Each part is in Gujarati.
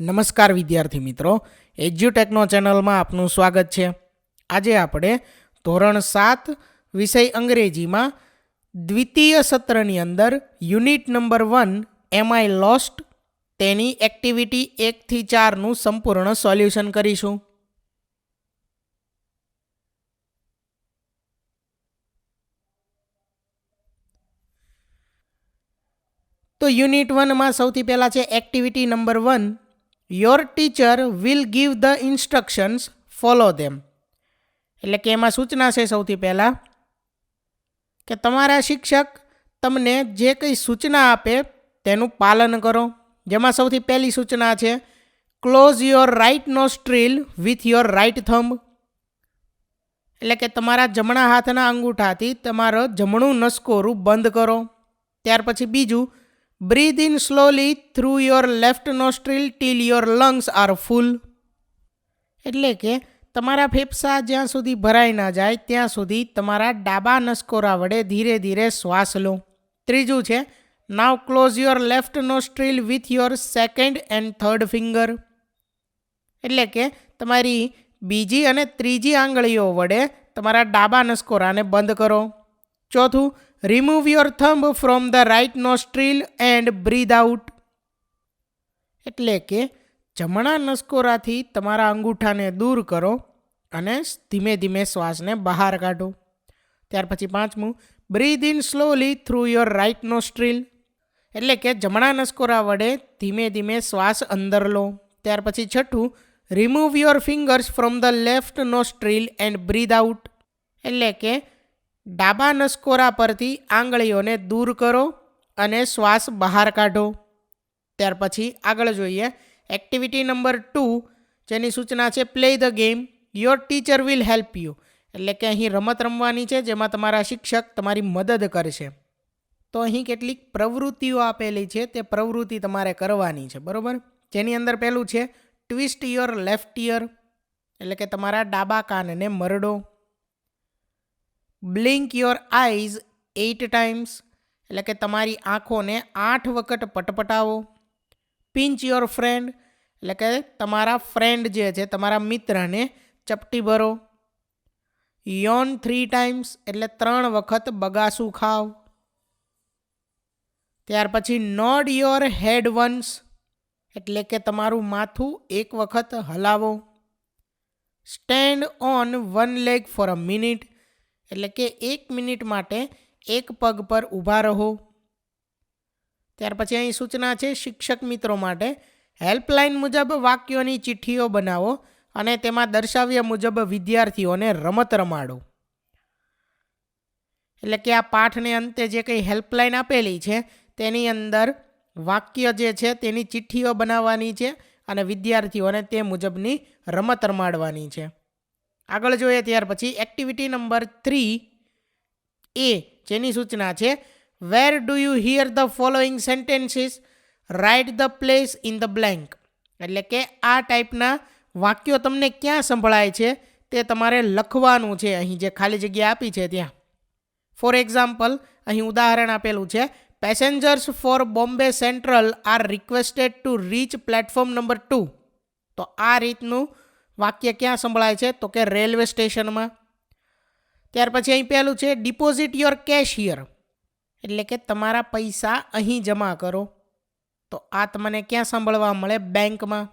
નમસ્કાર વિદ્યાર્થી મિત્રો, એજ્યુટેકનો ચેનલમાં આપનું સ્વાગત છે. આજે આપણે ધોરણ 7 વિષય અંગ્રેજીમાં દ્વિતીય સત્રની અંદર unit number 1 am I lost તેની એક્ટિવિટી 1 થી 4નું સંપૂર્ણ સોલ્યુશન કરીશું. તો યુનિટ 1માં સૌથી પહેલાં છે activity number 1. Your teacher will give the instructions, follow them. એટલે કે એમાં સૂચના છે સૌથી પહેલાં કે તમારા શિક્ષક તમને જે કંઈ સૂચના આપે તેનું પાલન કરો. જેમાં સૌથી પહેલી સૂચના છે close your right nostril with your right thumb. એટલે કે તમારા જમણા હાથના અંગૂઠાથી તમારો જમણું નસકોરું બંધ કરો. ત્યાર પછી બીજું, breathe in slowly through your left nostril till your lungs are full. એટલે કે તમારા ફેફસા જ્યાં સુધી ભરાઈ ના જાય ત્યાં સુધી તમારા ડાબા નસકોરા વડે ધીરે ધીરે શ્વાસ લો. ત્રીજું છે now close your left nostril with your second and third finger. એટલે કે તમારી બીજી અને ત્રીજી આંગળીઓ વડે તમારા ડાબા નસકોરાને બંધ કરો. ચોથું, remove your thumb from the right nostril and breathe out. એટલે કે જમણા નસકોરાથી તમારા અંગૂઠાને દૂર કરો અને ધીમે ધીમે શ્વાસને બહાર કાઢો. ત્યાર પછી પાંચમું, breathe in slowly through your right nostril. એટલે કે જમણા નસકોરા વડે ધીમે ધીમે શ્વાસ અંદર લો. ત્યાર પછી છઠ્ઠું, remove your fingers from the left nostril and breathe out. એટલે કે ડાબા નસકોરા પરથી આંગળીઓને દૂર કરો અને શ્વાસ બહાર કાઢો. ત્યાર પછી આગળ જોઈએ એક્ટિવિટી નંબર 2, જેની સૂચના છે play the game, your teacher will help you. એટલે કે અહીં રમત રમવાની છે જેમાં તમારા શિક્ષક તમારી મદદ કરશે. તો અહીં કેટલીક પ્રવૃત્તિઓ આપેલી છે, તે પ્રવૃત્તિ તમારે કરવાની છે, બરાબર. જેની અંદર પહેલું છે ટ્વિસ્ટ યોર લેફ્ટ ઇયર. એટલે કે તમારા ડાબા કાનને મરડો. Blink your eyes 8 times. એટલે કે તમારી આંખોને 8 વખત પટપટાવો. Pinch your friend. એટલે કે તમારા ફ્રેન્ડ જે છે તમારા મિત્રને ચપટી ભરો. યોન 3 ટાઈમ્સ. એટલે 3 વખત બગાસું ખાવ. ત્યાર પછી નોડ યોર હેડ વન્સ. એટલે કે તમારું માથું 1 વખત હલાવો. Stand on 1 leg for a minute. એટલે કે 1 મિનિટ માટે એક પગ પર ઊભા રહો. ત્યાર પછી અહીં સૂચના છે શિક્ષક મિત્રો માટે, હેલ્પલાઇન મુજબ વાક્યોની ચિઠ્ઠીઓ બનાવો અને તેમાં દર્શાવ્યા મુજબ વિદ્યાર્થીઓને રમત રમાડો. એટલે કે આ પાઠને અંતે જે કંઈ હેલ્પલાઇન આપેલી છે તેની અંદર વાક્ય જે છે તેની ચિઠ્ઠીઓ બનાવવાની છે અને વિદ્યાર્થીઓને તે મુજબની રમત રમાડવાની છે. આગળ જોઈએ ત્યાર પછી એક્ટિવિટી નંબર 3A, જેની સૂચના છે where do you hear the following sentences, write the place in the blank. એટલે કે આ ટાઈપના વાક્યો તમને ક્યાં સંભળાય છે તે તમારે લખવાનું છે અહીં જે ખાલી જગ્યા આપી છે ત્યાં. ફોર એક્ઝામ્પલ, અહીં ઉદાહરણ આપેલું છે, passengers for Bombay Central are requested to reach platform number 2. તો આ રીતનું વાક્ય ક્યાં સંભળાય છે તો કે રેલવે સ્ટેશનમાં. ત્યાર પછી અહીં પહેલું છે ડિપોઝિટ યોર કેશ હિયર. એટલે કે તમારા પૈસા અહીં જમા કરો. તો આ તમને ક્યાં સાંભળવા મળે? બેંકમાં.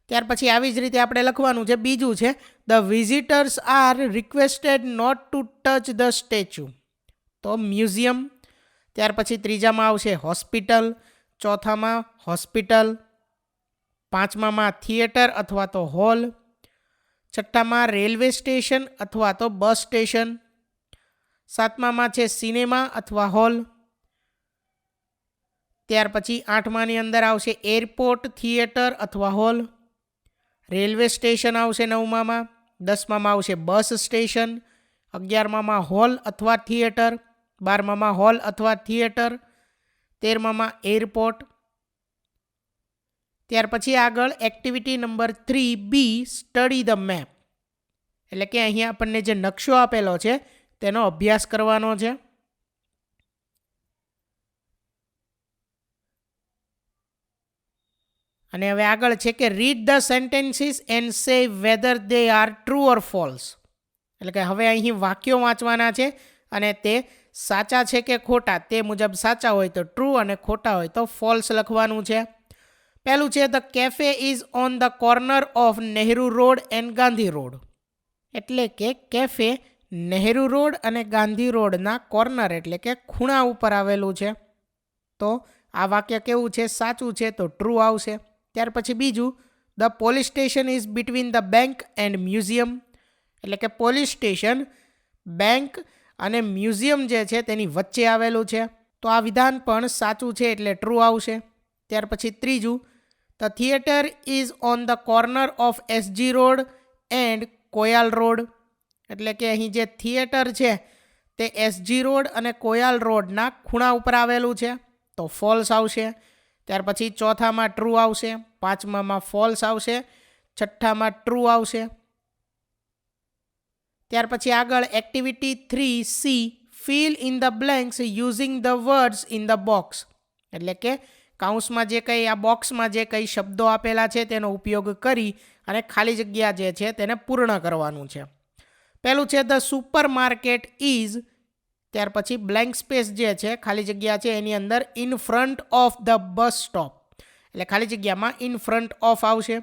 ત્યાર પછી આવી જ રીતે આપણે લખવાનું છે. બીજું છે the visitors are requested not to touch the statue. તો મ્યુઝિયમ. ત્યાર પછી ત્રીજામાં આવશે હોસ્પિટલ, ચોથામાં હોસ્પિટલ, પાંચમામાં થિયેટર અથવા તો હોલ, છઠ્ઠામાં રેલવે સ્ટેશન અથવા તો બસ સ્ટેશન, સાતમામાં છે સિનેમા અથવા હોલ, ત્યાર પછી આઠમાની અંદર આવશે એરપોર્ટ, થિયેટર અથવા હોલ, રેલવે સ્ટેશન આવશે નવમામાં, દસમામાં આવશે બસ સ્ટેશન, 11મામાં હોલ અથવા થિયેટર, 12મામાં હોલ અથવા થિયેટર, 13મામાં એરપોર્ટ. ત્યાર પછી આગળ activity number 3B, study the map. એટલે કે અહીંયા આપણને જે નકશો આપેલો છે તેનો અભ્યાસ કરવાનો છે. અને હવે આગળ છે કે read the sentences and say weather they are true or false. એટલે કે હવે અહીં વાક્યો વાંચવાના છે અને તે સાચા છે કે ખોટા તે મુજબ સાચા હોય તો ટ્રુ અને ખોટા હોય તો ફોલ્સ લખવાનું છે. પહેલું છે the cafe is on the corner of Nehru road and Gandhi road. એટલે કે કેફે નહેરુ રોડ અને ગાંધી રોડના કોર્નર એટલે કે ખૂણા ઉપર આવેલું છે. તો આ વાક્ય કેવું છે? સાચું છે તો ટ્રુ આવશે. ત્યાર પછી બીજું the police station is between the bank and museum. એટલે કે પોલીસ સ્ટેશન બેંક અને મ્યુઝિયમ જે છે તેની વચ્ચે આવેલું છે. તો આ વિધાન પણ સાચું છે એટલે ટ્રુ આવશે. ત્યાર પછી ત્રીજું the theatre is on the corner of SG road and Koyal road. એટલે કે અહીં જે થિયેટર છે તે એસજી રોડ અને કોયાલ રોડના ખૂણા ઉપર આવેલું છે તો ફોલ્સ આવશે. ત્યાર પછી ચોથામાં ટ્રુ આવશે, પાંચમામાં ફોલ્સ આવશે, છઠ્ઠામાં ટ્રુ આવશે. ત્યાર પછી આગળ activity 3C fill in the blanks using the words in the box. એટલે કે કાઉન્સમાં જે કંઈ આ બોક્સમાં જે કંઈ શબ્દો આપેલા છે તેનો ઉપયોગ કરી અને ખાલી જગ્યા જે છે તેને પૂર્ણ કરવાનું છે. પહેલું છે ધ સુપર માર્કેટ ઇઝ, ત્યાર પછી બ્લેન્ક સ્પેસ જે છે ખાલી જગ્યા છે એની અંદર in front of the bus stop. એટલે ખાલી જગ્યામાં ઇન ફ્રન્ટ ઓફ આવશે.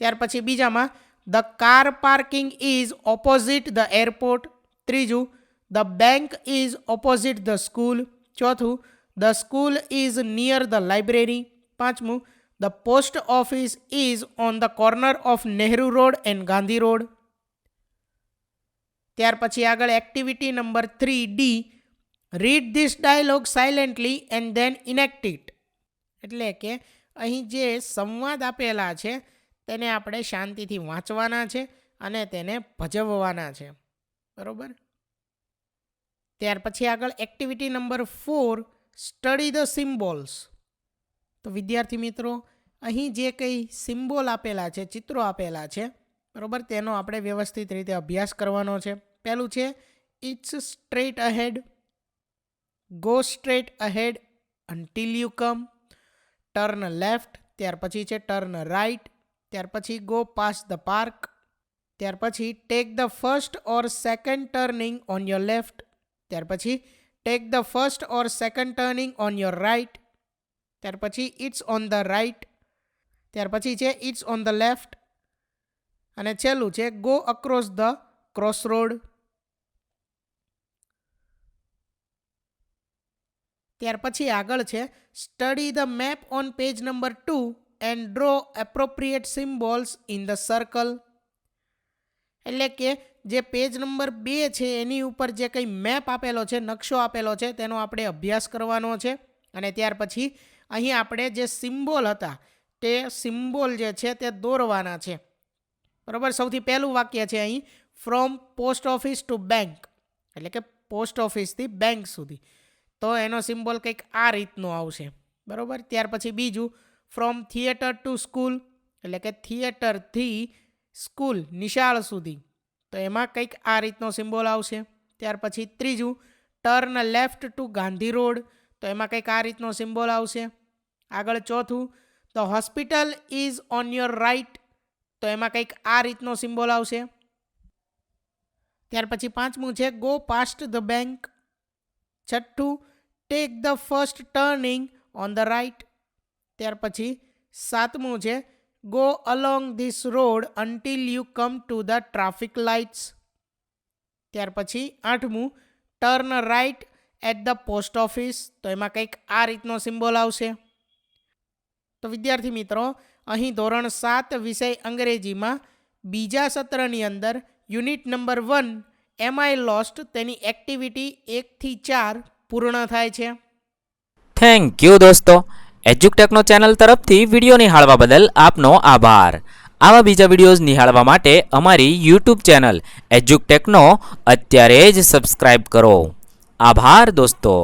ત્યાર પછી બીજામાં the car parking is opposite the airport. ત્રીજું the bank is opposite the school. ચોથું the school is near the library. પાંચમું the post office is on the corner of Nehru road and Gandhi road. ત્યાર પછી આગળ activity number 3D read this dialogue silently and then enact it. એટલે કે અહીં જે સંવાદ આપેલા છે તેને આપણે શાંતિથી વાંચવાના છે અને તેને ભજવવાના છે. બરોબર. ત્યાર પછી આગળ activity number 4 study the symbols. તો વિદ્યાર્થી મિત્રો અહીં જે કંઈ સિમ્બોલ આપેલા છે, ચિત્રો આપેલા છે, બરોબર, તેનો આપણે વ્યવસ્થિત રીતે અભ્યાસ કરવાનો છે. પહેલું છે it's straight ahead, go straight ahead until you come, turn left, ત્યાર પછી છે ટર્ન રાઇટ, ત્યાર પછી ગો પાસ્ટ ધ પાર્ક, ત્યાર પછી take the first or second turning on your left, ત્યાર પછી take the first or second turning on your right, ત્યાર પછી ઇટ્સ ઓન ધ રાઇટ, ત્યાર પછી છે ઇટ્સ ઓન ધ લેફ્ટ અને છેલ્લું છે go across the cross road. ત્યાર પછી આગળ છે study the map on page number 2 and draw appropriate symbols in the circle. એટલે કે જે પેજ નંબર 2 છે એની ઉપર જે કંઈ મેપ આપેલો છે, નકશો આપેલો છે તેનો આપણે અભ્યાસ કરવાનો છે. અને ત્યાર પછી અહીં આપણે જે સિમ્બોલ હતા તે સિમ્બોલ જે છે તે દોરવાના છે. બરાબર. સૌથી પહેલું વાક્ય છે અહીં from post office to bank. એટલે કે પોસ્ટ ઓફિસથી બેંક સુધી. તો એનો સિમ્બોલ કંઈક આ રીતનો આવશે. બરાબર. ત્યાર પછી બીજું ફ્રોમ થિયેટર ટુ સ્કૂલ. એટલે કે થિયેટરથી સ્કૂલ નિશાળ સુધી. તો એમાં કંઈક આ રીતનો સિમ્બોલ આવશે. ત્યાર પછી ત્રીજું turn left to Gandhi road. તો એમાં કંઈક આ રીતનો સિમ્બોલ આવશે. આગળ ચોથું the hospital is on your right. તો એમાં કંઈક આ રીતનો સિમ્બોલ આવશે. ત્યાર પછી પાંચમું છે ગો પાસ્ટ ધ બેંક. છઠ્ઠું take the first turning on the right. ત્યાર પછી સાતમું છે go along this road until you come to the traffic lights. ત્યાર પછી આઠમું turn right at the post office. તો એમાં કંઈક આ રીતનો સિમ્બોલ આવશે. તો વિદ્યાર્થી મિત્રો અહીં ધોરણ 7 વિષય અંગ્રેજીમાં બીજા સત્રની અંદર unit number 1 am I lost તેની એક્ટિવિટી 1 થી 4 પૂર્ણ થાય છે. થેન્ક યુ દોસ્તો. એજ્યુકટેકનો ચેનલ તરફથી વિડીયો નિહાળવા બદલ આપનો આભાર. આવા બીજા વિડીયોઝ નિહાળવા માટે અમારી યુટ્યુબ ચેનલ એજ્યુકટેકનો અત્યારે જ સબસ્ક્રાઇબ કરો. આભાર દોસ્તો.